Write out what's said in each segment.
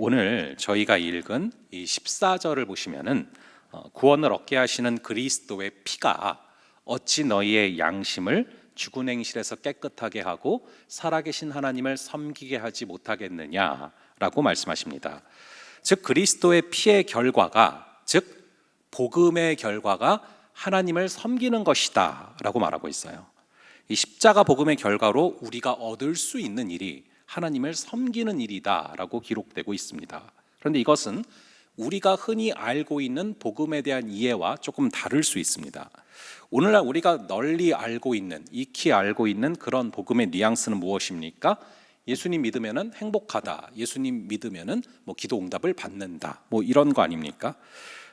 오늘 저희가 읽은 이 14절을 보시면은 구원을 얻게 하시는 그리스도의 피가 어찌 너희의 양심을 죽은 행실에서 깨끗하게 하고 살아계신 하나님을 섬기게 하지 못하겠느냐라고 말씀하십니다. 즉 그리스도의 피의 결과가, 즉 복음의 결과가 하나님을 섬기는 것이다 라고 말하고 있어요. 이 십자가 복음의 결과로 우리가 얻을 수 있는 일이 하나님을 섬기는 일이다 라고 기록되고 있습니다. 그런데 이것은 우리가 흔히 알고 있는 복음에 대한 이해와 조금 다를 수 있습니다. 오늘날 우리가 널리 알고 있는, 익히 알고 있는 그런 복음의 뉘앙스는 무엇입니까? 예수님 믿으면은 행복하다, 예수님 믿으면은 기도 응답을 받는다, 이런 거 아닙니까?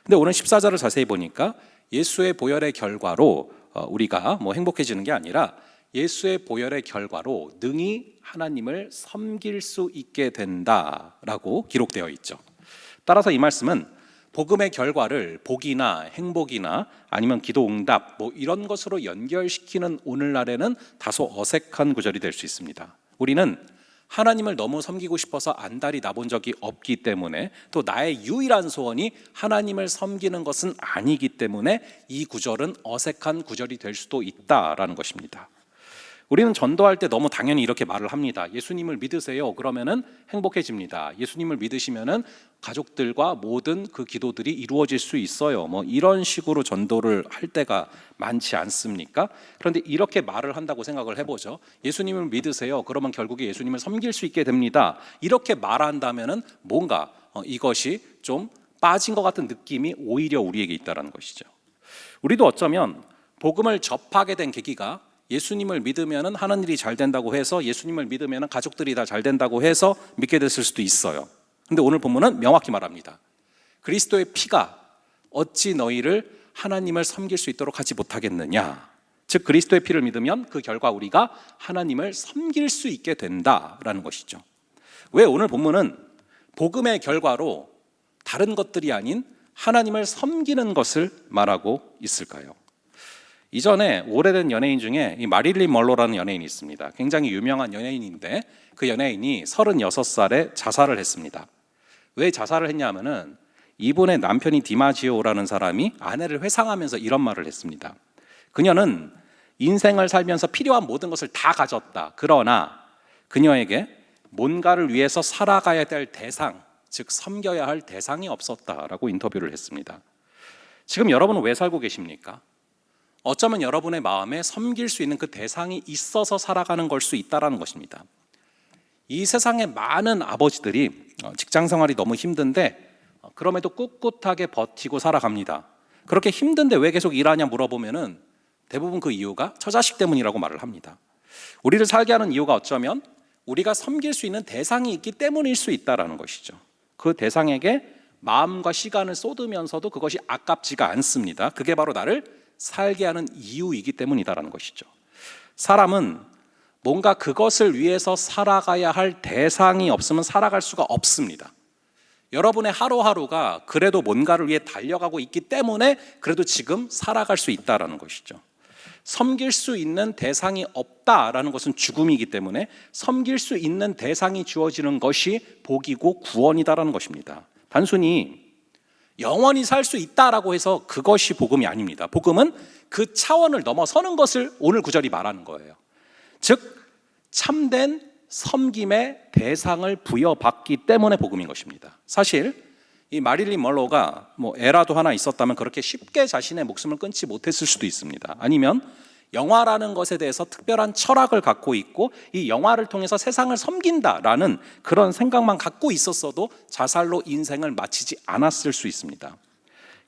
근데 오늘 14절을 자세히 보니까 예수의 보혈의 결과로 우리가 행복해지는 게 아니라 예수의 보혈의 결과로 능히 하나님을 섬길 수 있게 된다라고 기록되어 있죠. 따라서 이 말씀은 복음의 결과를 복이나 행복이나 아니면 기도 응답 이런 것으로 연결시키는 오늘날에는 다소 어색한 구절이 될 수 있습니다. 우리는 하나님을 너무 섬기고 싶어서 안달이 나본 적이 없기 때문에, 또 나의 유일한 소원이 하나님을 섬기는 것은 아니기 때문에 이 구절은 어색한 구절이 될 수도 있다라는 것입니다. 우리는 전도할 때 너무 당연히 이렇게 말을 합니다. 예수님을 믿으세요. 그러면은 행복해집니다. 예수님을 믿으시면은 가족들과 모든 그 기도들이 이루어질 수 있어요. 이런 식으로 전도를 할 때가 많지 않습니까? 그런데 이렇게 말을 한다고 생각을 해보죠. 예수님을 믿으세요. 그러면 결국에 예수님을 섬길 수 있게 됩니다. 이렇게 말한다면은 뭔가 이것이 좀 빠진 것 같은 느낌이 오히려 우리에게 있다는 것이죠. 우리도 어쩌면 복음을 접하게 된 계기가 예수님을 믿으면 하는 일이 잘 된다고 해서, 예수님을 믿으면 가족들이 다 잘 된다고 해서 믿게 됐을 수도 있어요. 근데 오늘 본문은 명확히 말합니다. 그리스도의 피가 어찌 너희를 하나님을 섬길 수 있도록 하지 못하겠느냐. 즉 그리스도의 피를 믿으면 그 결과 우리가 하나님을 섬길 수 있게 된다라는 것이죠. 왜 오늘 본문은 복음의 결과로 다른 것들이 아닌 하나님을 섬기는 것을 말하고 있을까요? 이전에 오래된 연예인 중에 이 마릴린 먼로라는 연예인이 있습니다. 굉장히 유명한 연예인인데 그 연예인이 36살에 자살을 했습니다. 왜 자살을 했냐면은 이분의 남편이 디마지오라는 사람이 아내를 회상하면서 이런 말을 했습니다. 그녀는 인생을 살면서 필요한 모든 것을 다 가졌다. 그러나 그녀에게 뭔가를 위해서 살아가야 될 대상, 즉 섬겨야 할 대상이 없었다라고 인터뷰를 했습니다. 지금 여러분은 왜 살고 계십니까? 어쩌면 여러분의 마음에 섬길 수 있는 그 대상이 있어서 살아가는 걸 수 있다는 것입니다. 이 세상의 많은 아버지들이 직장 생활이 너무 힘든데 그럼에도 꿋꿋하게 버티고 살아갑니다. 그렇게 힘든데 왜 계속 일하냐 물어보면은 대부분 그 이유가 처자식 때문이라고 말을 합니다. 우리를 살게 하는 이유가 어쩌면 우리가 섬길 수 있는 대상이 있기 때문일 수 있다는 것이죠. 그 대상에게 마음과 시간을 쏟으면서도 그것이 아깝지가 않습니다. 그게 바로 나를 살게 하는 이유이기 때문이다라는 것이죠. 사람은 뭔가 그것을 위해서 살아가야 할 대상이 없으면 살아갈 수가 없습니다. 여러분의 하루하루가 그래도 뭔가를 위해 달려가고 있기 때문에 그래도 지금 살아갈 수 있다라는 것이죠. 섬길 수 있는 대상이 없다라는 것은 죽음이기 때문에 섬길 수 있는 대상이 주어지는 것이 복이고 구원이다라는 것입니다. 단순히 영원히 살 수 있다라고 해서 그것이 복음이 아닙니다. 복음은 그 차원을 넘어서는 것을 오늘 구절이 말하는 거예요. 즉 참된 섬김의 대상을 부여받기 때문에 복음인 것입니다. 사실 이 마릴린 먼로가 애라도 하나 있었다면 그렇게 쉽게 자신의 목숨을 끊지 못했을 수도 있습니다. 아니면 영화라는 것에 대해서 특별한 철학을 갖고 있고 이 영화를 통해서 세상을 섬긴다라는 그런 생각만 갖고 있었어도 자살로 인생을 마치지 않았을 수 있습니다.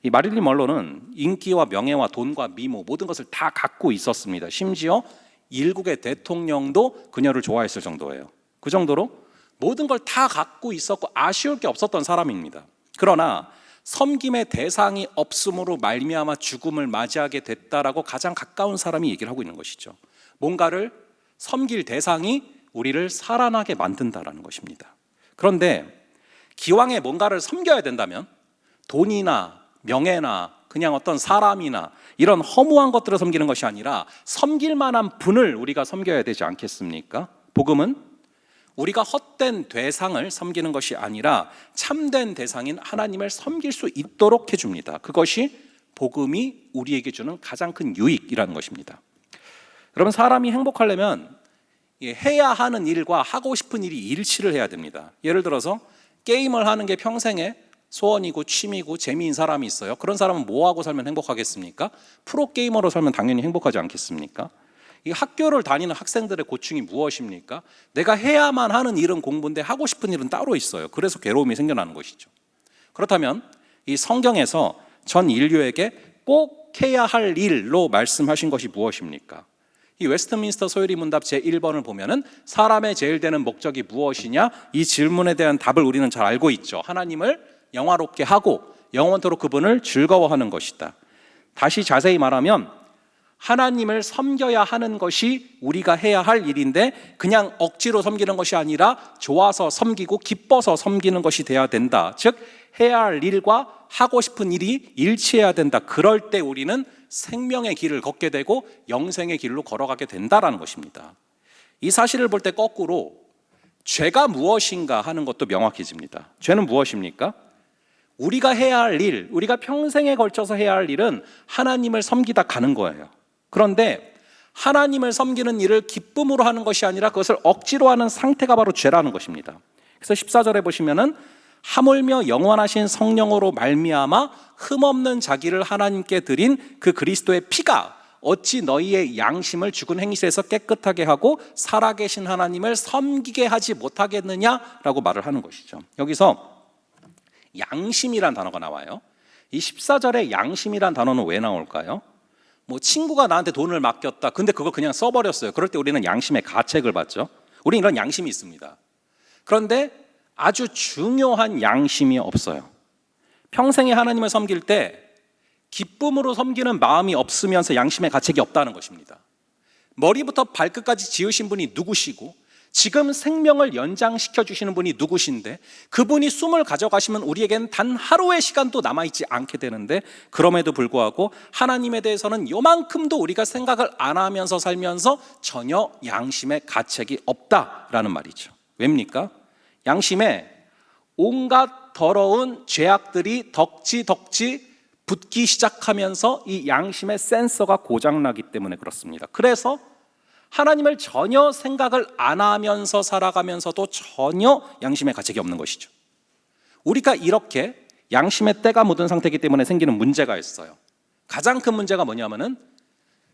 이 마릴린 먼로는 인기와 명예와 돈과 미모 모든 것을 다 갖고 있었습니다. 심지어 일국의 대통령도 그녀를 좋아했을 정도예요. 그 정도로 모든 걸 다 갖고 있었고 아쉬울 게 없었던 사람입니다. 그러나 섬김의 대상이 없음으로 말미암아 죽음을 맞이하게 됐다라고 가장 가까운 사람이 얘기를 하고 있는 것이죠. 뭔가를 섬길 대상이 우리를 살아나게 만든다라는 것입니다. 그런데 기왕에 뭔가를 섬겨야 된다면 돈이나 명예나 그냥 어떤 사람이나 이런 허무한 것들을 섬기는 것이 아니라 섬길 만한 분을 우리가 섬겨야 되지 않겠습니까? 복음은 우리가 헛된 대상을 섬기는 것이 아니라 참된 대상인 하나님을 섬길 수 있도록 해줍니다. 그것이 복음이 우리에게 주는 가장 큰 유익이라는 것입니다. 여러분, 사람이 행복하려면 해야 하는 일과 하고 싶은 일이 일치를 해야 됩니다. 예를 들어서 게임을 하는 게 평생의 소원이고 취미고 재미인 사람이 있어요. 그런 사람은 뭐하고 살면 행복하겠습니까? 프로게이머로 살면 당연히 행복하지 않겠습니까? 이 학교를 다니는 학생들의 고충이 무엇입니까? 내가 해야만 하는 일은 공부인데 하고 싶은 일은 따로 있어요. 그래서 괴로움이 생겨나는 것이죠. 그렇다면 이 성경에서 전 인류에게 꼭 해야 할 일로 말씀하신 것이 무엇입니까? 이 웨스트민스터 소요리 문답 제1번을 보면은 사람의 제일 되는 목적이 무엇이냐? 이 질문에 대한 답을 우리는 잘 알고 있죠. 하나님을 영화롭게 하고 영원토록 그분을 즐거워하는 것이다. 다시 자세히 말하면 하나님을 섬겨야 하는 것이 우리가 해야 할 일인데 그냥 억지로 섬기는 것이 아니라 좋아서 섬기고 기뻐서 섬기는 것이 돼야 된다. 즉 해야 할 일과 하고 싶은 일이 일치해야 된다. 그럴 때 우리는 생명의 길을 걷게 되고 영생의 길로 걸어가게 된다라는 것입니다. 이 사실을 볼 때 거꾸로 죄가 무엇인가 하는 것도 명확해집니다. 죄는 무엇입니까? 우리가 해야 할 일, 우리가 평생에 걸쳐서 해야 할 일은 하나님을 섬기다 가는 거예요. 그런데 하나님을 섬기는 일을 기쁨으로 하는 것이 아니라 그것을 억지로 하는 상태가 바로 죄라는 것입니다. 그래서 14절에 보시면은 하물며 영원하신 성령으로 말미암아 흠없는 자기를 하나님께 드린 그 그리스도의 피가 어찌 너희의 양심을 죽은 행실에서 깨끗하게 하고 살아계신 하나님을 섬기게 하지 못하겠느냐라고 말을 하는 것이죠. 여기서 양심이란 단어가 나와요. 이 14절에 양심이란 단어는 왜 나올까요? 뭐 친구가 나한테 돈을 맡겼다. 근데 그걸 그냥 써버렸어요. 그럴 때 우리는 양심의 가책을 받죠. 우리는 이런 양심이 있습니다. 그런데 아주 중요한 양심이 없어요. 평생에 하나님을 섬길 때 기쁨으로 섬기는 마음이 없으면서 양심의 가책이 없다는 것입니다. 머리부터 발끝까지 지으신 분이 누구시고 지금 생명을 연장시켜 주시는 분이 누구신데 그분이 숨을 가져가시면 우리에게는 단 하루의 시간도 남아있지 않게 되는데 그럼에도 불구하고 하나님에 대해서는 요만큼도 우리가 생각을 안 하면서 살면서 전혀 양심의 가책이 없다라는 말이죠. 왜입니까? 양심에 온갖 더러운 죄악들이 덕지 붙기 시작하면서 이 양심의 센서가 고장나기 때문에 그렇습니다. 그래서 하나님을 전혀 생각을 안 하면서 살아가면서도 전혀 양심의 가책이 없는 것이죠. 우리가 이렇게 양심의 때가 묻은 상태이기 때문에 생기는 문제가 있어요. 가장 큰 문제가 뭐냐면은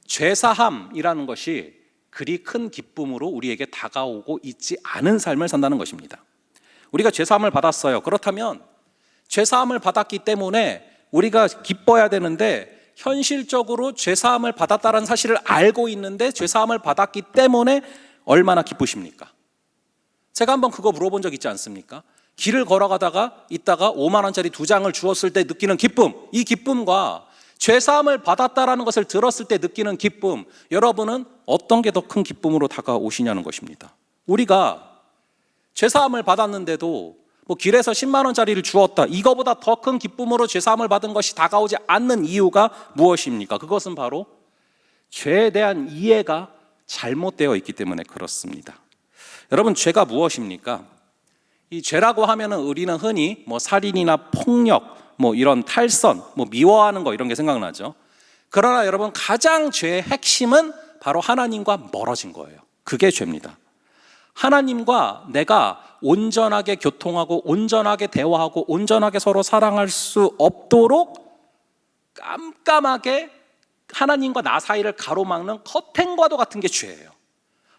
죄사함이라는 것이 그리 큰 기쁨으로 우리에게 다가오고 있지 않은 삶을 산다는 것입니다. 우리가 죄사함을 받았어요. 그렇다면 죄사함을 받았기 때문에 우리가 기뻐야 되는데 현실적으로 죄사함을 받았다는 사실을 알고 있는데 죄사함을 받았기 때문에 얼마나 기쁘십니까? 제가 한번 그거 물어본 적 있지 않습니까? 길을 걸어가다가 있다가 5만 원짜리 2장을 주었을 때 느끼는 기쁨, 이 기쁨과 죄사함을 받았다라는 것을 들었을 때 느끼는 기쁨, 여러분은 어떤 게 더 큰 기쁨으로 다가오시냐는 것입니다. 우리가 죄사함을 받았는데도 뭐 길에서 10만 원짜리를 주었다, 이거보다 더 큰 기쁨으로 죄사함을 받은 것이 다가오지 않는 이유가 무엇입니까? 그것은 바로 죄에 대한 이해가 잘못되어 있기 때문에 그렇습니다. 여러분, 죄가 무엇입니까? 이 죄라고 하면은 우리는 흔히 뭐 살인이나 폭력, 뭐 이런 탈선, 뭐 미워하는 거 이런 게 생각나죠. 그러나 여러분, 가장 죄의 핵심은 바로 하나님과 멀어진 거예요. 그게 죄입니다. 하나님과 내가 온전하게 교통하고 온전하게 대화하고 온전하게 서로 사랑할 수 없도록 깜깜하게 하나님과 나 사이를 가로막는 커튼과도 같은 게 죄예요.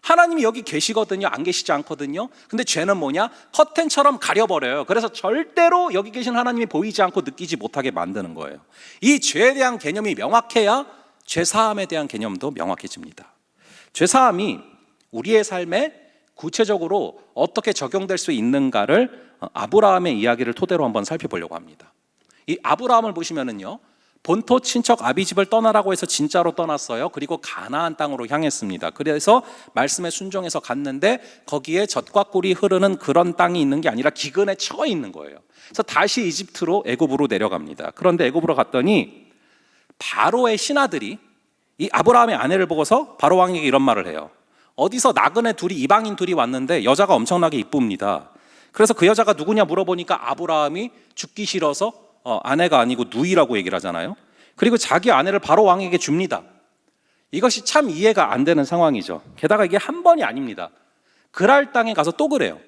하나님이 여기 계시거든요, 안 계시지 않거든요. 근데 죄는 뭐냐? 커튼처럼 가려버려요. 그래서 절대로 여기 계신 하나님이 보이지 않고 느끼지 못하게 만드는 거예요. 이 죄에 대한 개념이 명확해야 죄사함에 대한 개념도 명확해집니다. 죄사함이 우리의 삶에 구체적으로 어떻게 적용될 수 있는가를 아브라함의 이야기를 토대로 한번 살펴보려고 합니다. 이 아브라함을 보시면은요, 본토 친척 아비집을 떠나라고 해서 진짜로 떠났어요. 그리고 가나안 땅으로 향했습니다. 그래서 말씀에 순종해서 갔는데 거기에 젖과 꿀이 흐르는 그런 땅이 있는 게 아니라 기근에 처해 있는 거예요. 그래서 다시 이집트로 애굽으로 내려갑니다. 그런데 애굽으로 갔더니 바로의 신하들이 이 아브라함의 아내를 보고서 바로 왕에게 이런 말을 해요. 어디서 나그네 둘이, 이방인 둘이 왔는데 여자가 엄청나게 이쁩니다. 그래서 그 여자가 누구냐 물어보니까 아브라함이 죽기 싫어서 아내가 아니고 누이라고 얘기를 하잖아요. 그리고 자기 아내를 바로 왕에게 줍니다. 이것이 참 이해가 안 되는 상황이죠. 게다가 이게 한 번이 아닙니다. 그랄 땅에 가서 또 그래요.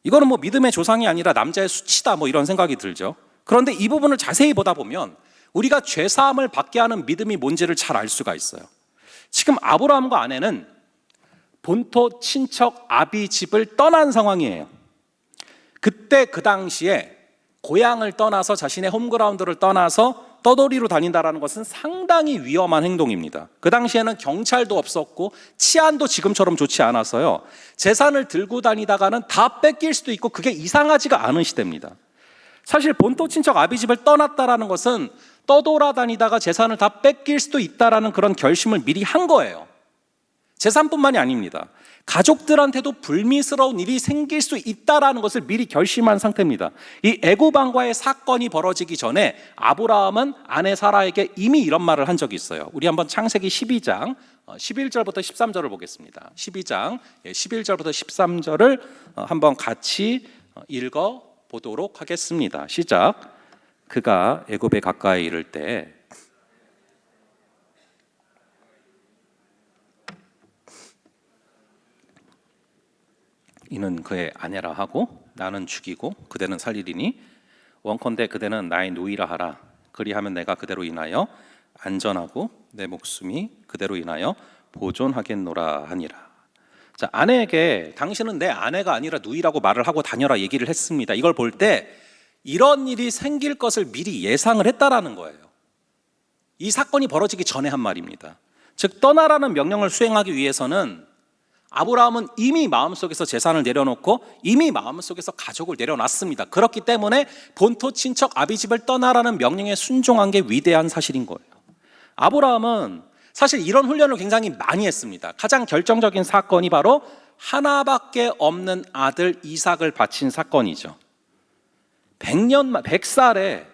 이거는 뭐 믿음의 조상이 아니라 남자의 수치다 뭐 이런 생각이 들죠. 그런데 이 부분을 자세히 보다 보면 우리가 죄사함을 받게 하는 믿음이 뭔지를 잘 알 수가 있어요. 지금 아브라함과 아내는 본토 친척 아비 집을 떠난 상황이에요. 그때 그 당시에 고향을 떠나서 자신의 홈그라운드를 떠나서 떠돌이로 다닌다는 것은 상당히 위험한 행동입니다. 그 당시에는 경찰도 없었고 치안도 지금처럼 좋지 않아서요, 재산을 들고 다니다가는 다 뺏길 수도 있고 그게 이상하지가 않은 시대입니다. 사실 본토 친척 아비 집을 떠났다라는 것은 떠돌아다니다가 재산을 다 뺏길 수도 있다라는 그런 결심을 미리 한 거예요. 재산뿐만이 아닙니다. 가족들한테도 불미스러운 일이 생길 수 있다라는 것을 미리 결심한 상태입니다. 이 애굽 왕과의 사건이 벌어지기 전에 아브라함은 아내 사라에게 이미 이런 말을 한 적이 있어요. 우리 한번 창세기 12장 11절부터 13절을 보겠습니다. 12장 11절부터 13절을 한번 같이 읽어 보도록 하겠습니다. 시작. 그가 애굽에 가까이 이를 때 이는 그의 아내라 하고 나는 죽이고 그대는 살리리니 원컨대 그대는 나의 누이라 하라. 그리하면 내가 그대로 인하여 안전하고 내 목숨이 그대로 인하여 보존하겠노라 하니라. 자, 아내에게 당신은 내 아내가 아니라 누이라고 말을 하고 다녀라 얘기를 했습니다. 이걸 볼 때 이런 일이 생길 것을 미리 예상을 했다라는 거예요. 이 사건이 벌어지기 전에 한 말입니다. 즉 떠나라는 명령을 수행하기 위해서는 아브라함은 이미 마음속에서 재산을 내려놓고 이미 마음속에서 가족을 내려놨습니다. 그렇기 때문에 본토 친척 아비 집을 떠나라는 명령에 순종한 게 위대한 사실인 거예요. 아브라함은 사실 이런 훈련을 굉장히 많이 했습니다. 가장 결정적인 사건이 바로 하나밖에 없는 아들 이삭을 바친 사건이죠. 100살에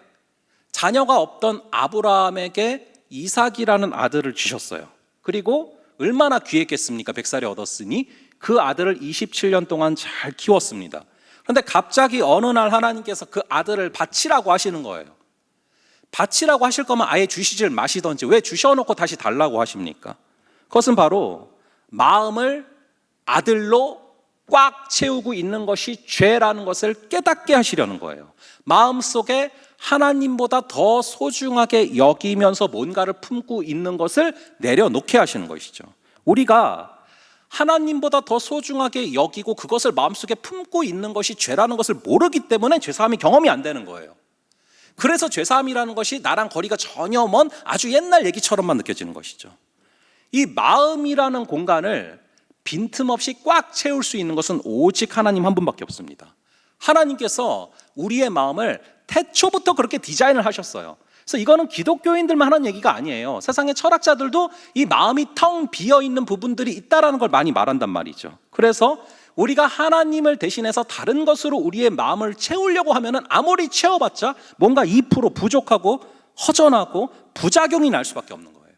자녀가 없던 아브라함에게 이삭이라는 아들을 주셨어요. 그리고 얼마나 귀했겠습니까? 100살에 얻었으니 그 아들을 27년 동안 잘 키웠습니다. 그런데 갑자기 어느 날 하나님께서 그 아들을 바치라고 하시는 거예요. 바치라고 하실 거면 아예 주시질 마시던지 왜 주셔놓고 다시 달라고 하십니까? 그것은 바로 마음을 아들로 꽉 채우고 있는 것이 죄라는 것을 깨닫게 하시려는 거예요. 마음속에 하나님보다 더 소중하게 여기면서 뭔가를 품고 있는 것을 내려놓게 하시는 것이죠. 우리가 하나님보다 더 소중하게 여기고 그것을 마음속에 품고 있는 것이 죄라는 것을 모르기 때문에 죄사함이 경험이 안 되는 거예요. 그래서 죄사함이라는 것이 나랑 거리가 전혀 먼 아주 옛날 얘기처럼만 느껴지는 것이죠. 이 마음이라는 공간을 빈틈없이 꽉 채울 수 있는 것은 오직 하나님 한 분밖에 없습니다. 하나님께서 우리의 마음을 태초부터 그렇게 디자인을 하셨어요. 그래서 이거는 기독교인들만 하는 얘기가 아니에요. 세상의 철학자들도 이 마음이 텅 비어있는 부분들이 있다는 걸 많이 말한단 말이죠. 그래서 우리가 하나님을 대신해서 다른 것으로 우리의 마음을 채우려고 하면 아무리 채워봤자 뭔가 2% 부족하고 허전하고 부작용이 날 수밖에 없는 거예요.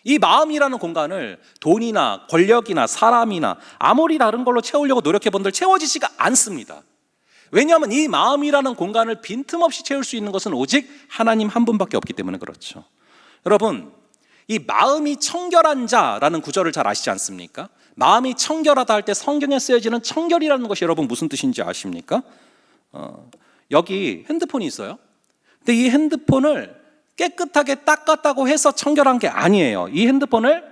이 마음이라는 공간을 돈이나 권력이나 사람이나 아무리 다른 걸로 채우려고 노력해본들 채워지지가 않습니다. 왜냐하면 이 마음이라는 공간을 빈틈없이 채울 수 있는 것은 오직 하나님 한 분밖에 없기 때문에 그렇죠. 여러분, 이 마음이 청결한 자라는 구절을 잘 아시지 않습니까? 마음이 청결하다 할 때 성경에 쓰여지는 청결이라는 것이 여러분 무슨 뜻인지 아십니까? 여기 핸드폰이 있어요. 근데 이 핸드폰을 깨끗하게 닦았다고 해서 청결한 게 아니에요. 이 핸드폰을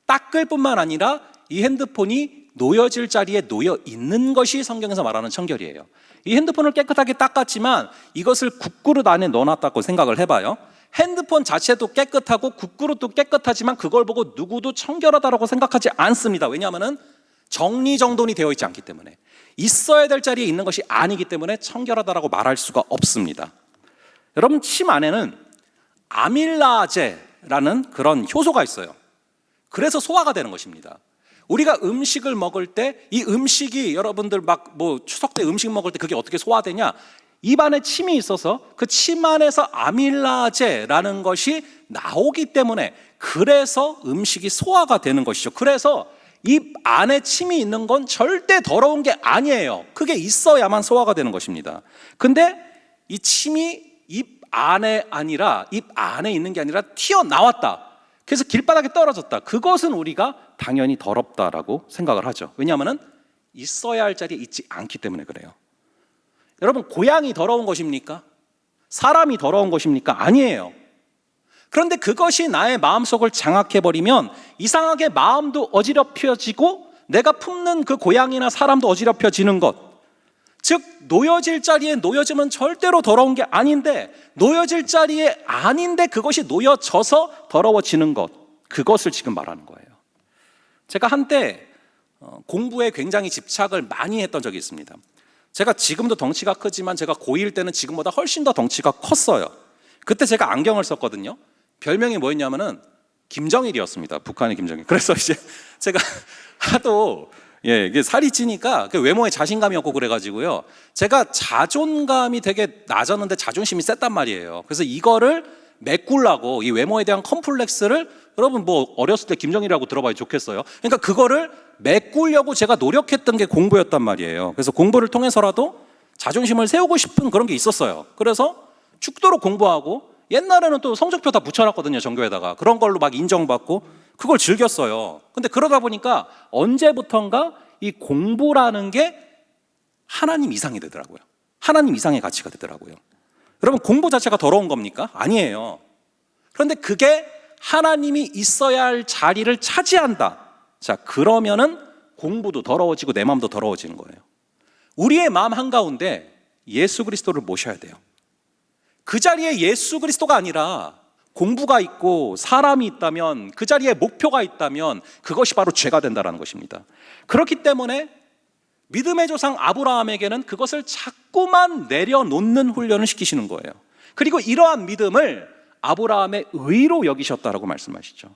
닦을 뿐만 아니라 이 핸드폰이 놓여질 자리에 놓여 있는 것이 성경에서 말하는 청결이에요. 이 핸드폰을 깨끗하게 닦았지만 이것을 국그릇 안에 넣어놨다고 생각을 해봐요. 핸드폰 자체도 깨끗하고 국그릇도 깨끗하지만 그걸 보고 누구도 청결하다고 생각하지 않습니다. 왜냐하면 정리정돈이 되어 있지 않기 때문에, 있어야 될 자리에 있는 것이 아니기 때문에 청결하다고 말할 수가 없습니다. 여러분, 침 안에는 아밀라제라는 그런 효소가 있어요. 그래서 소화가 되는 것입니다. 우리가 음식을 먹을 때 이 음식이 여러분들 막 추석 때 음식 먹을 때 그게 어떻게 소화되냐? 입안에 침이 있어서 그 침 안에서 아밀라제라는 것이 나오기 때문에 그래서 음식이 소화가 되는 것이죠. 그래서 입 안에 침이 있는 건 절대 더러운 게 아니에요. 그게 있어야만 소화가 되는 것입니다. 근데 이 침이 입 안에 아니라 입 안에 있는 게 아니라 튀어나왔다. 그래서 길바닥에 떨어졌다. 그것은 우리가 당연히 더럽다라고 생각을 하죠. 왜냐하면 있어야 할 자리에 있지 않기 때문에 그래요. 여러분, 고양이 더러운 것입니까? 사람이 더러운 것입니까? 아니에요. 그런데 그것이 나의 마음속을 장악해버리면 이상하게 마음도 어지럽혀지고 내가 품는 그 고양이나 사람도 어지럽혀지는 것. 즉 놓여질 자리에 놓여지면 절대로 더러운 게 아닌데 놓여질 자리에 아닌데 그것이 놓여져서 더러워지는 것. 그것을 지금 말하는 거예요. 제가 한때 공부에 굉장히 집착을 많이 했던 적이 있습니다. 제가 지금도 덩치가 크지만 제가 고1 때는 지금보다 훨씬 더 덩치가 컸어요. 그때 제가 안경을 썼거든요. 별명이 뭐였냐면은 김정일이었습니다. 북한의 김정일. 그래서 이제 제가 하도 이게 살이 찌니까 외모에 자신감이 없고 그래가지고요. 제가 자존감이 되게 낮았는데 자존심이 셌단 말이에요. 그래서 이거를 메꾸려고 이 외모에 대한 컴플렉스를 여러분 뭐 어렸을 때 김정일이라고 들어봐야 좋겠어요. 그러니까 그거를 메꾸려고 제가 노력했던 게 공부였단 말이에요. 그래서 공부를 통해서라도 자존심을 세우고 싶은 그런 게 있었어요. 그래서 죽도록 공부하고 옛날에는 또 성적표 다 붙여놨거든요. 전교에다가 그런 걸로 막 인정받고 그걸 즐겼어요. 근데 그러다 보니까 언제부턴가 이 공부라는 게 하나님 이상이 되더라고요. 하나님 이상의 가치가 되더라고요. 여러분, 공부 자체가 더러운 겁니까? 아니에요. 그런데 그게 하나님이 있어야 할 자리를 차지한다. 자, 그러면은 공부도 더러워지고 내 마음도 더러워지는 거예요. 우리의 마음 한가운데 예수 그리스도를 모셔야 돼요. 그 자리에 예수 그리스도가 아니라 공부가 있고 사람이 있다면, 그 자리에 목표가 있다면 그것이 바로 죄가 된다는 것입니다. 그렇기 때문에 믿음의 조상 아브라함에게는 그것을 자꾸만 내려놓는 훈련을 시키시는 거예요. 그리고 이러한 믿음을 아브라함의 의로 여기셨다라고 말씀하시죠.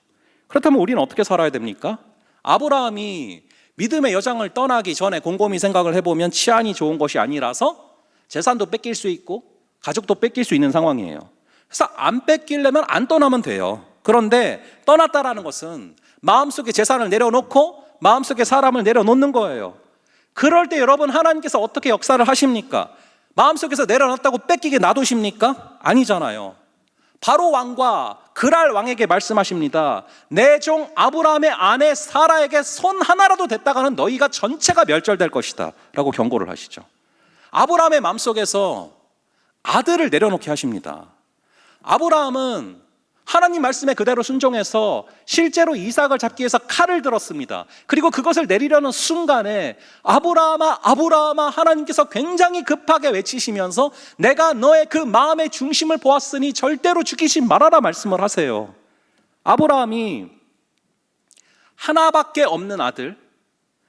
그렇다면 우리는 어떻게 살아야 됩니까? 아브라함이 믿음의 여정을 떠나기 전에 곰곰이 생각을 해보면 치안이 좋은 것이 아니라서 재산도 뺏길 수 있고 가족도 뺏길 수 있는 상황이에요. 그래서 안 뺏기려면 안 떠나면 돼요. 그런데 떠났다라는 것은 마음속에 재산을 내려놓고 마음속에 사람을 내려놓는 거예요. 그럴 때 여러분, 하나님께서 어떻게 역사를 하십니까? 마음속에서 내려놨다고 뺏기게 놔두십니까? 아니잖아요. 바로 왕과 그랄 왕에게 말씀하십니다. 내 종 아브라함의 아내 사라에게 손 하나라도 댔다가는 너희가 전체가 멸절될 것이다 라고 경고를 하시죠. 아브라함의 마음속에서 아들을 내려놓게 하십니다. 아브라함은 하나님 말씀에 그대로 순종해서 실제로 이삭을 잡기 위해서 칼을 들었습니다. 그리고 그것을 내리려는 순간에 아브라함아 아브라함아 하나님께서 굉장히 급하게 외치시면서 내가 너의 그 마음의 중심을 보았으니 절대로 죽이지 말아라 말씀을 하세요. 아브라함이 하나밖에 없는 아들,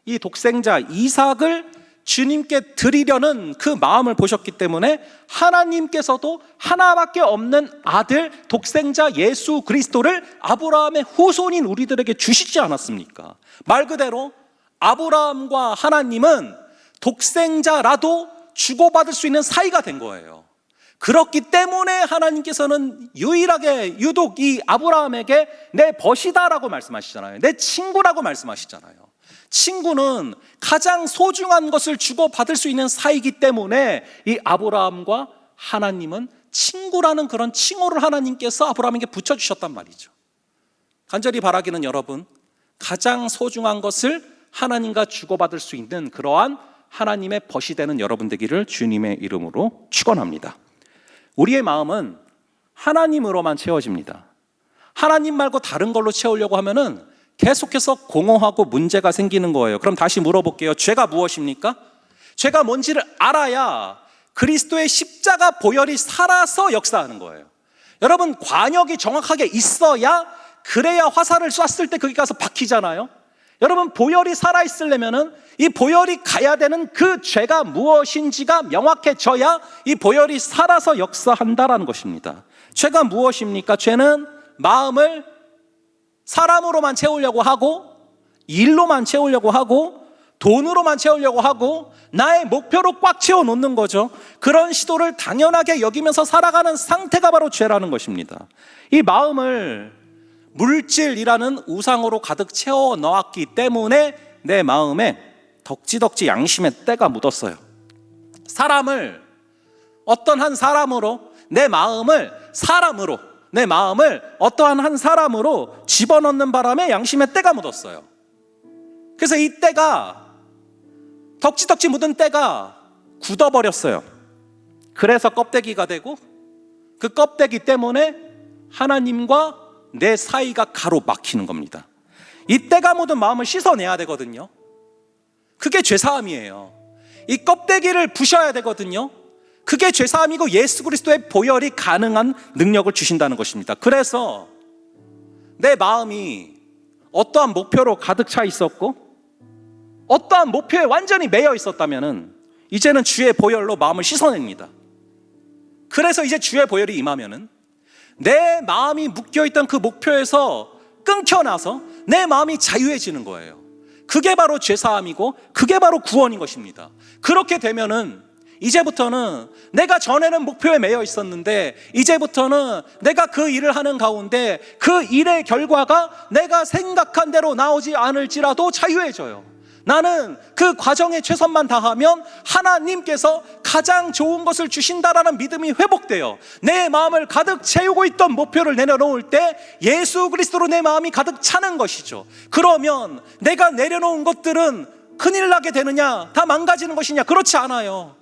이 독생자 이삭을 주님께 드리려는 그 마음을 보셨기 때문에 하나님께서도 하나밖에 없는 아들 독생자 예수 그리스도를 아브라함의 후손인 우리들에게 주시지 않았습니까? 말 그대로 아브라함과 하나님은 독생자라도 주고받을 수 있는 사이가 된 거예요. 그렇기 때문에 하나님께서는 유일하게 유독 이 아브라함에게 내 벗이다라고 말씀하시잖아요. 내 친구라고 말씀하시잖아요. 친구는 가장 소중한 것을 주고받을 수 있는 사이기 때문에 이 아브라함과 하나님은 친구라는 그런 칭호를 하나님께서 아브라함에게 붙여주셨단 말이죠. 간절히 바라기는 여러분, 가장 소중한 것을 하나님과 주고받을 수 있는 그러한 하나님의 벗이 되는 여러분 되기를 주님의 이름으로 축원합니다. 우리의 마음은 하나님으로만 채워집니다. 하나님 말고 다른 걸로 채우려고 하면은 계속해서 공허하고 문제가 생기는 거예요. 그럼 다시 물어볼게요. 죄가 무엇입니까? 죄가 뭔지를 알아야 그리스도의 십자가 보혈이 살아서 역사하는 거예요. 여러분, 관역이 정확하게 있어야, 그래야 화살을 쐈을 때 거기 가서 박히잖아요. 여러분, 보혈이 살아있으려면은 이 보혈이 가야 되는 그 죄가 무엇인지가 명확해져야 이 보혈이 살아서 역사한다라는 것입니다. 죄가 무엇입니까? 죄는 마음을 사람으로만 채우려고 하고, 일로만 채우려고 하고, 돈으로만 채우려고 하고, 나의 목표로 꽉 채워놓는 거죠. 그런 시도를 당연하게 여기면서 살아가는 상태가 바로 죄라는 것입니다. 이 마음을 물질이라는 우상으로 가득 채워 넣었기 때문에 내 마음에 덕지덕지 양심의 때가 묻었어요. 사람을, 어떤 한 사람으로 내 마음을 어떠한 한 사람으로 집어넣는 바람에 양심의 때가 묻었어요. 그래서 이 때가, 덕지덕지 묻은 때가 굳어버렸어요. 그래서 껍데기가 되고, 그 껍데기 때문에 하나님과 내 사이가 가로막히는 겁니다. 이 때가 묻은 마음을 씻어내야 되거든요. 그게 죄사함이에요. 이 껍데기를 부셔야 되거든요. 그게 죄사함이고 예수 그리스도의 보혈이 가능한 능력을 주신다는 것입니다. 그래서 내 마음이 어떠한 목표로 가득 차 있었고 어떠한 목표에 완전히 매여 있었다면은 이제는 주의 보혈로 마음을 씻어냅니다. 그래서 이제 주의 보혈이 임하면은 내 마음이 묶여있던 그 목표에서 끊겨나서 내 마음이 자유해지는 거예요. 그게 바로 죄사함이고 그게 바로 구원인 것입니다. 그렇게 되면은 이제부터는 내가 전에는 목표에 매여 있었는데 이제부터는 내가 그 일을 하는 가운데 그 일의 결과가 내가 생각한 대로 나오지 않을지라도 자유해져요. 나는 그 과정에 최선만 다하면 하나님께서 가장 좋은 것을 주신다라는 믿음이 회복돼요. 내 마음을 가득 채우고 있던 목표를 내려놓을 때 예수 그리스도로 내 마음이 가득 차는 것이죠. 그러면 내가 내려놓은 것들은 큰일 나게 되느냐, 다 망가지는 것이냐? 그렇지 않아요.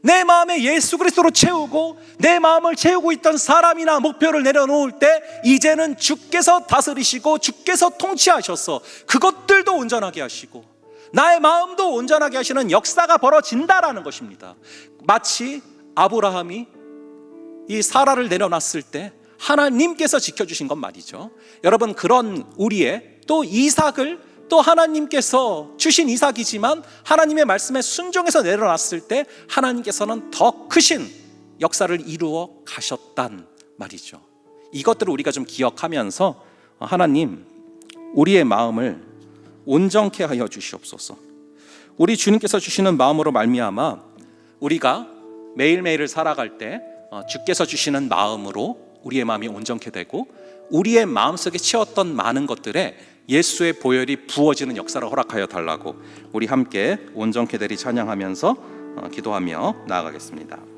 내 마음에 예수 그리스도로 채우고 내 마음을 채우고 있던 사람이나 목표를 내려놓을 때 이제는 주께서 다스리시고 주께서 통치하셔서 그것들도 온전하게 하시고 나의 마음도 온전하게 하시는 역사가 벌어진다라는 것입니다. 마치 아브라함이 이 사라를 내려놨을 때 하나님께서 지켜주신 것 말이죠. 여러분, 그런 우리의 또 이삭을 또 하나님께서 주신 이삭이지만 하나님의 말씀에 순종해서 내려놨을 때 하나님께서는 더 크신 역사를 이루어 가셨단 말이죠. 이것들을 우리가 좀 기억하면서 하나님, 우리의 마음을 온전케 하여 주시옵소서. 우리 주님께서 주시는 마음으로 말미암아 우리가 매일매일을 살아갈 때 주께서 주시는 마음으로 우리의 마음이 온전케 되고 우리의 마음속에 채웠던 많은 것들에 예수의 보혈이 부어지는 역사를 허락하여 달라고 우리 함께 온전케 되리 찬양하면서 기도하며 나아가겠습니다.